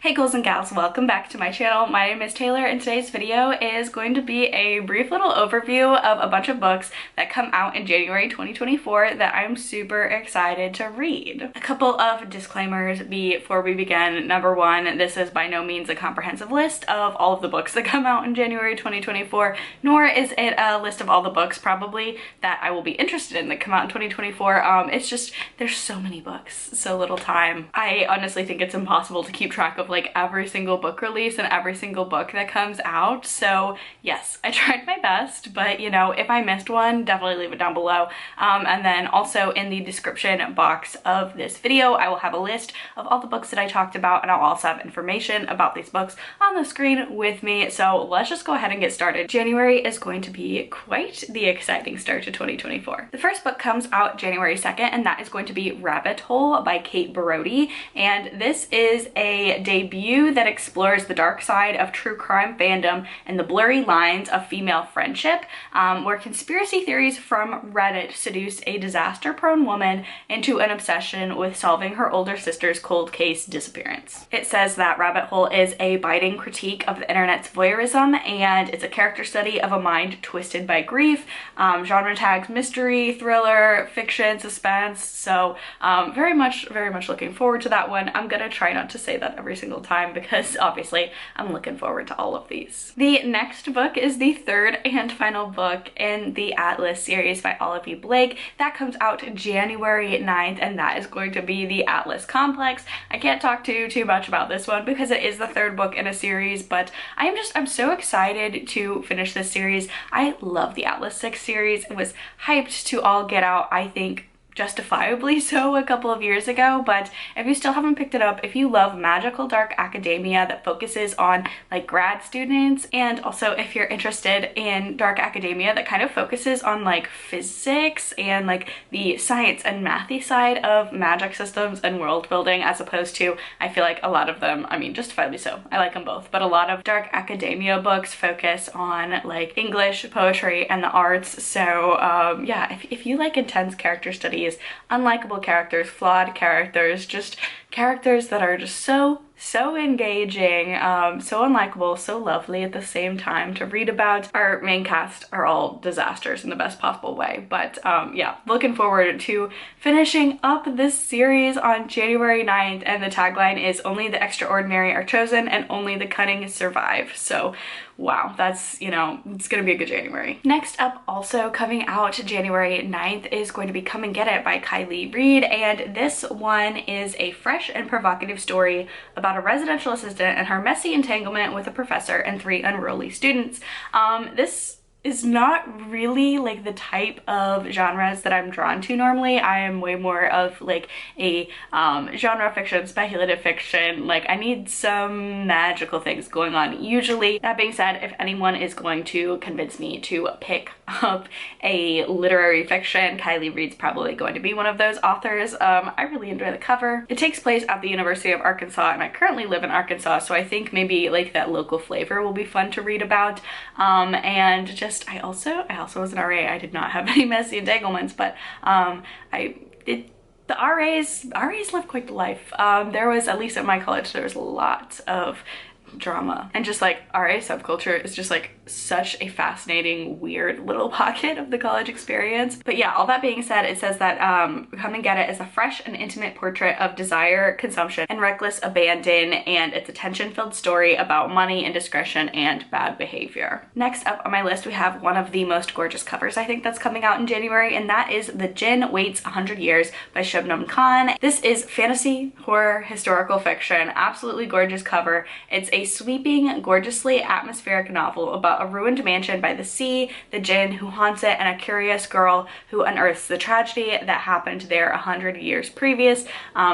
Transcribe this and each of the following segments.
Hey girls and gals, welcome back to my channel. My name is Taylor and today's video is going to be a brief little overview of a bunch of books that come out in January 2024 that I'm super excited to read. A couple of disclaimers before we begin. Number one, this is by no means a comprehensive list of all of the books that come out in January 2024, nor is it a list of all the books probably that I will be interested in that come out in 2024. It's just, there's so many books, so little time. I honestly think it's impossible to keep track of like every single book release and every single book that comes out. So yes, I tried my best, but you know, if I missed one, definitely leave it down below. And then also in the description box of this video, I will have a list of all the books that I talked about, and I'll also have information about these books on the screen with me. So let's just go ahead and get started. January is going to be quite the exciting start to 2024. The first book comes out January 2nd, and that is going to be Rabbit Hole by Cate Brody. And this is a debut that explores the dark side of true crime fandom and the blurry lines of female friendship, where conspiracy theories from Reddit seduce a disaster-prone woman into an obsession with solving her older sister's cold case disappearance. It says that Rabbit Hole is a biting critique of the internet's voyeurism, and it's a character study of a mind twisted by grief. Genre tags mystery, thriller, fiction, suspense. So very much looking forward to that one. I'm gonna try not to say that every single time because obviously I'm looking forward to all of these. The next book is the third and final book in the Atlas series by Olivie Blake. That comes out January 9th, and that is going to be the Atlas Complex. I can't talk too much about this one because it is the third book in a series, but I'm so excited to finish this series. I love the Atlas 6 series. It was hyped to all get out, I think justifiably so, a couple of years ago. But if you still haven't picked it up, if you love magical dark academia that focuses on like grad students, and also if you're interested in dark academia that kind of focuses on like physics and like the science and mathy side of magic systems and world building, as opposed to, I feel like a lot of them, I mean justifiably so, I like them both, but a lot of dark academia books focus on like English, poetry, and the arts. So yeah, if you like intense character studies, unlikable characters, flawed characters, just characters that are just so engaging, so unlikable, so lovely at the same time to read about. Our main cast are all disasters in the best possible way, but yeah, looking forward to finishing up this series on January 9th, and the tagline is "Only the extraordinary are chosen and only the cunning survive." So wow, that's, you know, it's gonna be a good January. Next up, also coming out January 9th, is going to be Come and Get It by Kiley, Reid, and this one is a fresh and provocative story about a residential assistant and her messy entanglement with a professor and 3 unruly students. This is not really like the type of genres that I'm drawn to normally. I am way more of like a genre fiction, speculative fiction. Like I need some magical things going on usually. That being said, if anyone is going to convince me to pick up a literary fiction, Kiley Reid's probably going to be one of those authors. I really enjoy the cover. It takes place at the University of Arkansas, and I currently live in Arkansas, so I think maybe like that local flavor will be fun to read about. And just I also was an RA. I did not have any messy entanglements, but the RAs live quite the life. There was, at least at my college, there was a lot of drama, and just like RA subculture is just like such a fascinating, weird little pocket of the college experience. But yeah, all that being said, it says that Come and Get It is a fresh and intimate portrait of desire, consumption, and reckless abandon, and it's a tension-filled story about money, indiscretion, and bad behavior. Next up on my list, we have one of the most gorgeous covers I think that's coming out in January, and that is the Jin Waits 100 Years by Shubnum. This is fantasy, horror, historical fiction, absolutely gorgeous cover. It's a sweeping, gorgeously atmospheric novel about a ruined mansion by the sea, the Djinn who haunts it, and a curious girl who unearths the tragedy that happened there 100 years previous.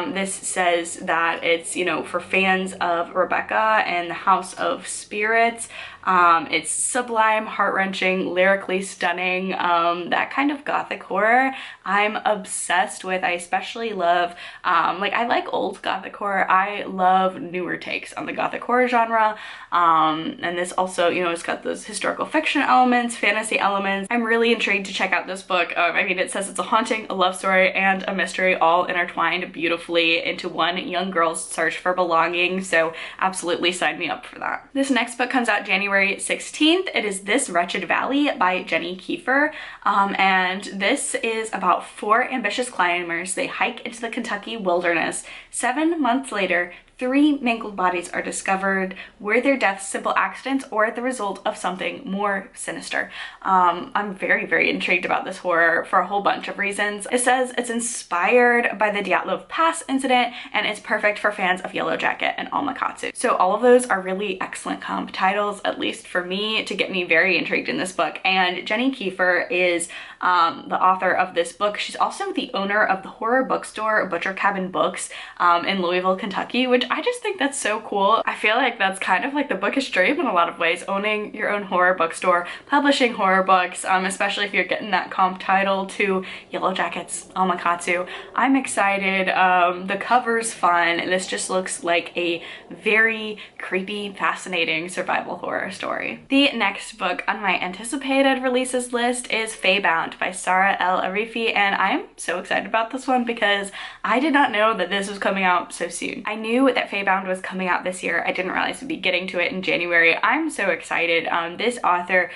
This says that it's, you know, for fans of Rebecca and the House of Spirits. It's sublime, heart-wrenching, lyrically stunning, that kind of gothic horror I'm obsessed with. I especially love, like I like old gothic horror. I love newer takes on the gothic horror genre. And this also, you know, it's got the those historical fiction elements, fantasy elements. I'm really intrigued to check out this book. I mean, it says it's a haunting, a love story, and a mystery all intertwined beautifully into one young girl's search for belonging, so absolutely sign me up for that. This next book comes out January 16th. It is This Wretched Valley by Jenny Kiefer, and this is about 4 ambitious climbers. They hike into the Kentucky wilderness. 7 months later, 3 mangled bodies are discovered. Were their deaths simple accidents or the result of something more sinister? I'm very, very intrigued about this horror for a whole bunch of reasons. It says it's inspired by the Dyatlov Pass incident, and it's perfect for fans of Yellow Jacket and Almakatsu. So all of those are really excellent comp titles, at least for me, to get me very intrigued in this book. And Jenny Kiefer is the author of this book. She's also the owner of the horror bookstore Butcher Cabin Books in Louisville, Kentucky, which I just think that's so cool. I feel like that's kind of like the bookish dream in a lot of ways, owning your own horror bookstore, publishing horror books, especially if you're getting that comp title to Yellow Jacket's Almakatsu. I'm excited. The cover's fun. This just looks like a very creepy, fascinating survival horror story. The next book on my anticipated releases list is Fae Bound by Sara El-Arifi, and I'm so excited about this one because I did not know that this was coming out so soon. I knew that Fae Bound was coming out this year. I didn't realize we'd be getting to it in January. I'm so excited. This author,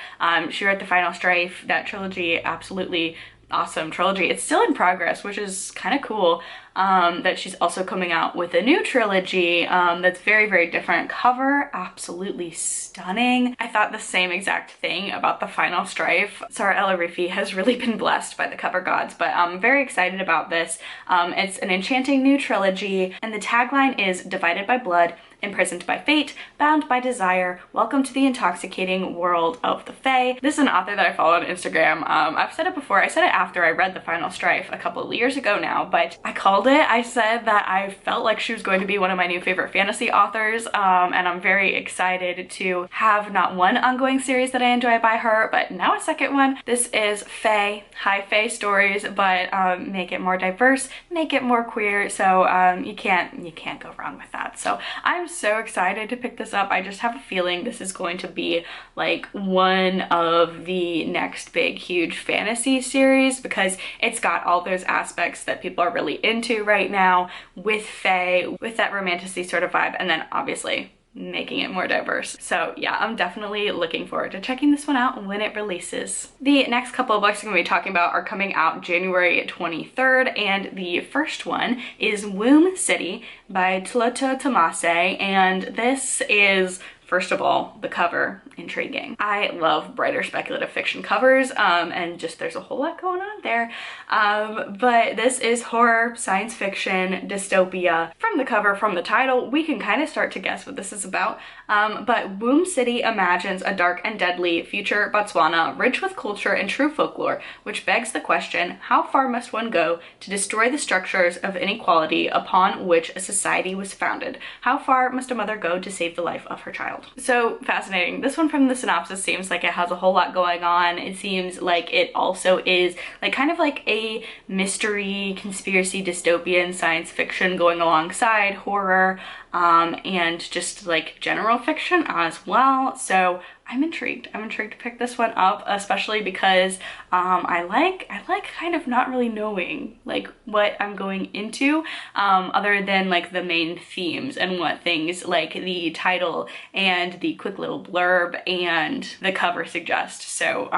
she wrote The Final Strife, that trilogy, absolutely awesome trilogy. It's still in progress, which is kind of cool. That she's also coming out with a new trilogy that's very, very different. Cover, absolutely stunning. I thought the same exact thing about The Final Strife. Sara El-Arifi has really been blessed by the cover gods, but I'm very excited about this. It's an enchanting new trilogy, and the tagline is "Divided by blood, imprisoned by fate, bound by desire, welcome to the intoxicating world of the Fae." This is an author that I follow on Instagram. I've said it before. I said it after I read The Final Strife a couple of years ago now, but I called it. I said that I felt like she was going to be one of my new favorite fantasy authors, and I'm very excited to have not one ongoing series that I enjoy by her, but now a second one. This is Fae, high Fae stories, but make it more diverse, make it more queer, so you can't go wrong with that. So I'm so excited to pick this up. I just have a feeling this is going to be like one of the next big huge fantasy series because it's got all those aspects that people are really into right now with Fae, with that romantasy sort of vibe, and then obviously making it more diverse. So yeah, I'm definitely looking forward to checking this one out when it releases. The next couple of books I'm going to be talking about are coming out January 23rd, and the first one is Womb City by Tlotlo Tsamaase, and this is, first of all, the cover, intriguing. I love brighter speculative fiction covers, and just there's a whole lot going on there. But this is horror, science fiction, dystopia. From the cover, from the title, we can kind of start to guess what this is about. But Womb City imagines a dark and deadly future Botswana rich with culture and true folklore, which begs the question, how far must one go to destroy the structures of inequality upon which a society was founded? How far must a mother go to save the life of her child? So fascinating. This one from the synopsis seems like it has a whole lot going on. It seems like it also is like kind of like a mystery, conspiracy, dystopian science fiction going alongside horror, and just like general fiction as well. So I'm intrigued. I'm intrigued to pick this one up, especially because I like kind of not really knowing like what I'm going into, other than like the main themes and what things like the title and the quick little blurb and the cover suggest. So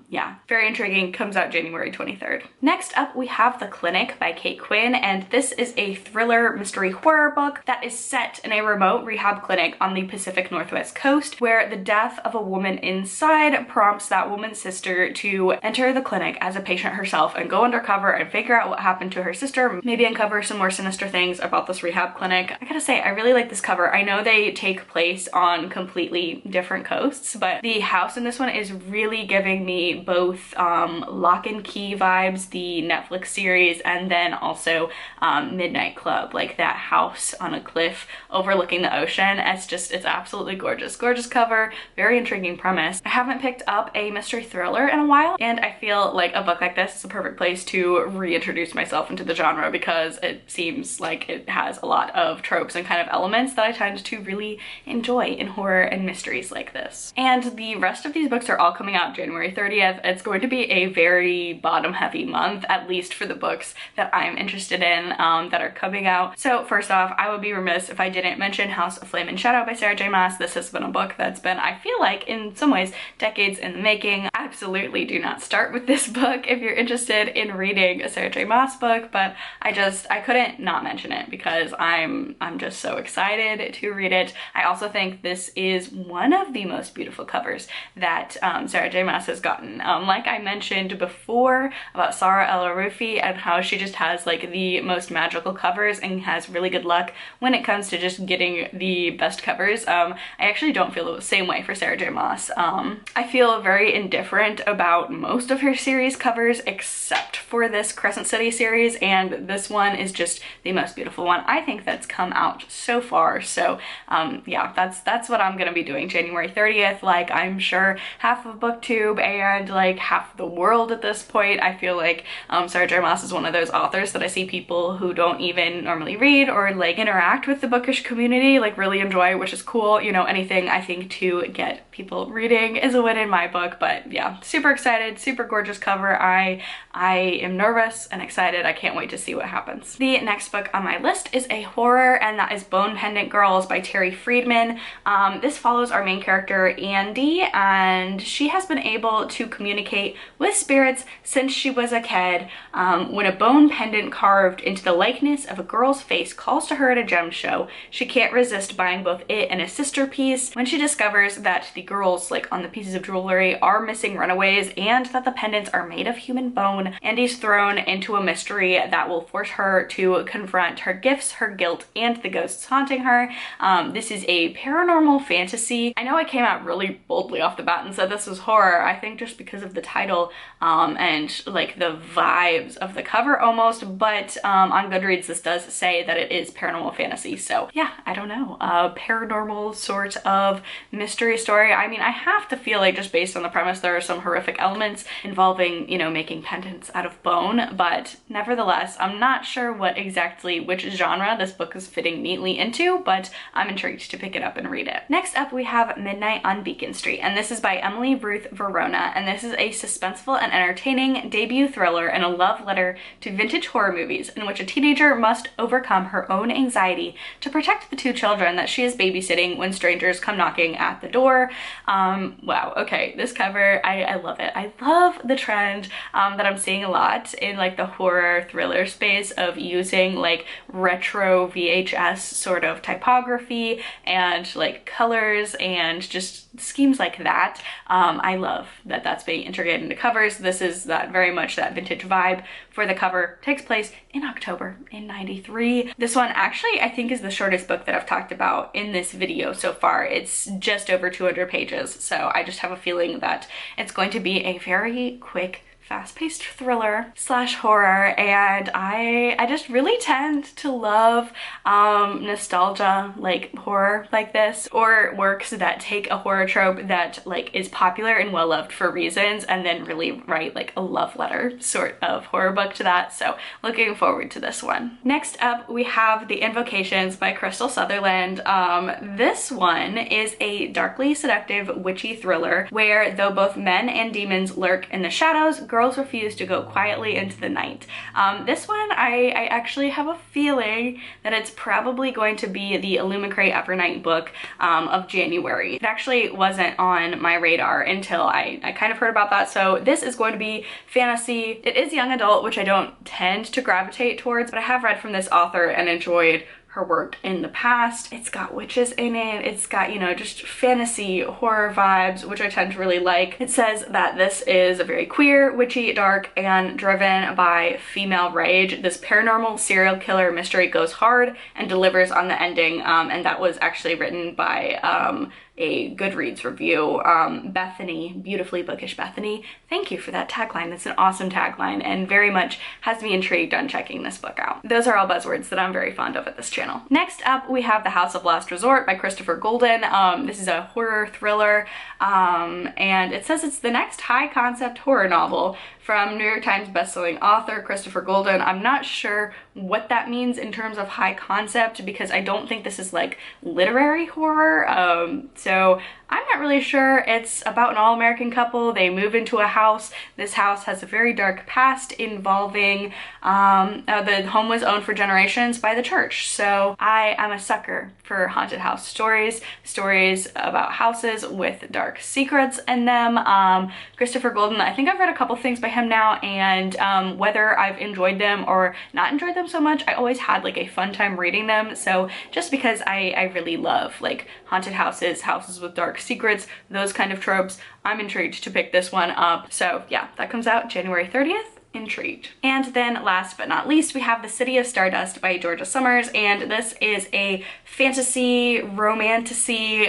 yeah, very intriguing. Comes out January 23rd. Next up, we have The Clinic by Kate Quinn, and this is a thriller mystery horror book that is set in a remote rehab clinic on the Pacific Northwest coast, where the death of a woman inside prompts that woman's sister to enter the clinic as a patient herself and go undercover and figure out what happened to her sister, maybe uncover some more sinister things about this rehab clinic. I gotta say, I really like this cover. I know they take place on completely different coasts, but the house in this one is really giving me both Lock and Key vibes, the Netflix series, and then also Midnight Club, like that house on a cliff overlooking the ocean. It's absolutely gorgeous. Gorgeous cover, very intriguing intriguing premise. I haven't picked up a mystery thriller in a while, and I feel like a book like this is a perfect place to reintroduce myself into the genre because it seems like it has a lot of tropes and kind of elements that I tend to really enjoy in horror and mysteries like this. And the rest of these books are all coming out January 30th. It's going to be a very bottom heavy month, at least for the books that I'm interested in that are coming out. So first off, I would be remiss if I didn't mention House of Flame and Shadow by Sarah J. Maas. This has been a book that's been, I feel like, in some ways, decades in the making. Absolutely do not start with this book if you're interested in reading a Sarah J. Maas book, but I couldn't not mention it because I'm just so excited to read it. I also think this is one of the most beautiful covers that Sarah J. Maas has gotten. Like I mentioned before about Sara El-Arifi and how she just has like the most magical covers and has really good luck when it comes to just getting the best covers. I actually don't feel the same way for Sarah J. Maas. I feel very indifferent about most of her series covers except for this Crescent City series, and this one is just the most beautiful one I think that's come out so far. So yeah, that's what I'm gonna be doing January 30th. Like, I'm sure half of BookTube and like half the world at this point. I feel like Sarah J. Maas is one of those authors that I see people who don't even normally read or like interact with the bookish community like really enjoy, which is cool. You know, anything I think to get people reading is a win in my book. But yeah, super excited, super gorgeous cover. I am nervous and excited. I can't wait to see what happens. The next book on my list is a horror, and that is Bone Pendant Girls by Terry Friedman. This follows our main character Andy, and she has been able to communicate with spirits since she was a kid. When a bone pendant carved into the likeness of a girl's face calls to her at a gem show, she can't resist buying both it and a sister piece. When she discovers that the girls like on the pieces of jewelry are missing runaways and that the pendants are made of human bone, Andy's thrown into a mystery that will force her to confront her gifts, her guilt, and the ghosts haunting her. This is a paranormal fantasy. I know I came out really boldly off the bat and said this was horror, I think just because of the title and like the vibes of the cover almost, but on Goodreads this does say that it is paranormal fantasy. So yeah, I don't know, a paranormal sort of mystery story. I mean, I have to feel like just based on the premise there are some horrific elements involving, you know, making pendants out of bone, but nevertheless I'm not sure which genre this book is fitting neatly into, but I'm intrigued to pick it up and read it. Next up we have Midnight on Beacon Street, and this is by Emily Ruth Verona, and this is a suspenseful and entertaining debut thriller and a love letter to vintage horror movies in which a teenager must overcome her own anxiety to protect the two children that she is babysitting when strangers come knocking at the door. Wow, okay, this cover, I love it. I love the trend that I'm seeing a lot in like the horror thriller space of using like retro VHS sort of typography and like colors and just schemes like that. I love that that's being integrated into covers. This is that very much that vintage vibe for the cover. Takes place in October in '93. This one actually I think is the shortest book that I've talked about in this video so far. It's just over 200 pages, so I just have a feeling that it's going to be a very quick, fast-paced thriller slash horror, and I just really tend to love nostalgia like horror like this, or works that take a horror trope that like is popular and well loved for reasons and then really write like a love letter sort of horror book to that. So looking forward to this one. Next up we have The Invocations by Krystal Sutherland. This one is a darkly seductive witchy thriller where though both men and demons lurk in the shadows, girls refuse to go quietly into the night. This one, I actually have a feeling that it's probably going to be the Illumicrate Upper Night book of January. It actually wasn't on my radar until I kind of heard about that. So this is going to be fantasy. It is young adult, which I don't tend to gravitate towards, but I have read from this author and enjoyed her work in the past. It's got witches in it. It's got, you know, just fantasy horror vibes, which I tend to really like. It says that this is a very queer, witchy, dark, and driven by female rage. This paranormal serial killer mystery goes hard and delivers on the ending, and that was actually written by a Goodreads review. Bethany, beautifully bookish Bethany, thank you for that tagline. That's an awesome tagline and very much has me intrigued on checking this book out. Those are all buzzwords that I'm very fond of at this channel. Next up, we have The House of Last Resort by Christopher Golden. This is a horror thriller, and it says it's the next high concept horror novel from New York Times bestselling author Christopher Golden. I'm not sure what that means in terms of high concept because I don't think this is like literary horror. So I'm not really sure. It's about an all-American couple. They move into a house. This house has a very dark past involving the home was owned for generations by the church. So I am a sucker for haunted house stories, stories about houses with dark secrets in them. Christopher Golden, I think I've read a couple things by him now, and whether I've enjoyed them or not enjoyed them so much, I always had like a fun time reading them. So just because I really love like haunted houses, houses with dark secrets, those kind of tropes, I'm intrigued to pick this one up. So yeah, that comes out January 30th. Intrigued. And then last but not least, we have The City of Stardust by Georgia Summers, and this is a fantasy, romantasy,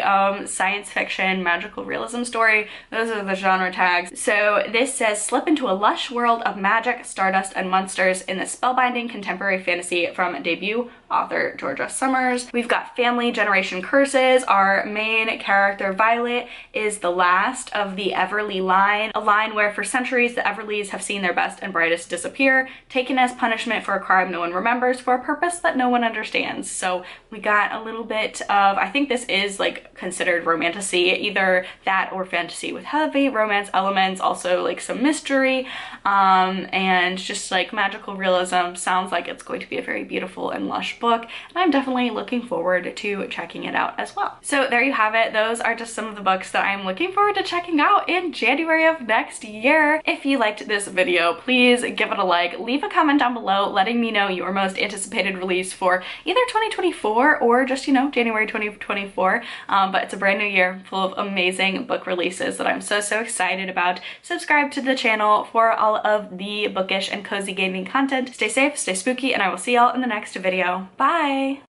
science fiction, magical realism story. Those are the genre tags. So this says, slip into a lush world of magic, stardust, and monsters in the spellbinding contemporary fantasy from debut author Georgia Summers. We've got family generation curses. Our main character, Violet, is the last of the Everly line, a line where for centuries the Everlys have seen their best and brightest disappear, taken as punishment for a crime no one remembers for a purpose that no one understands. So we got a little bit of, I think this is like considered romantasy, either that or fantasy with heavy romance elements, also like some mystery, and just like magical realism. Sounds like it's going to be a very beautiful and lush book, and I'm definitely looking forward to checking it out as well. So there you have it. Those are just some of the books that I'm looking forward to checking out in January of next year. If you liked this video, please give it a like, leave a comment down below letting me know your most anticipated release for either 2024 or just, you know, January 2024. But it's a brand new year full of amazing book releases that I'm so excited about. Subscribe to the channel for all of the bookish and cozy gaming content. Stay safe, stay spooky, and I will see y'all in the next video. Bye!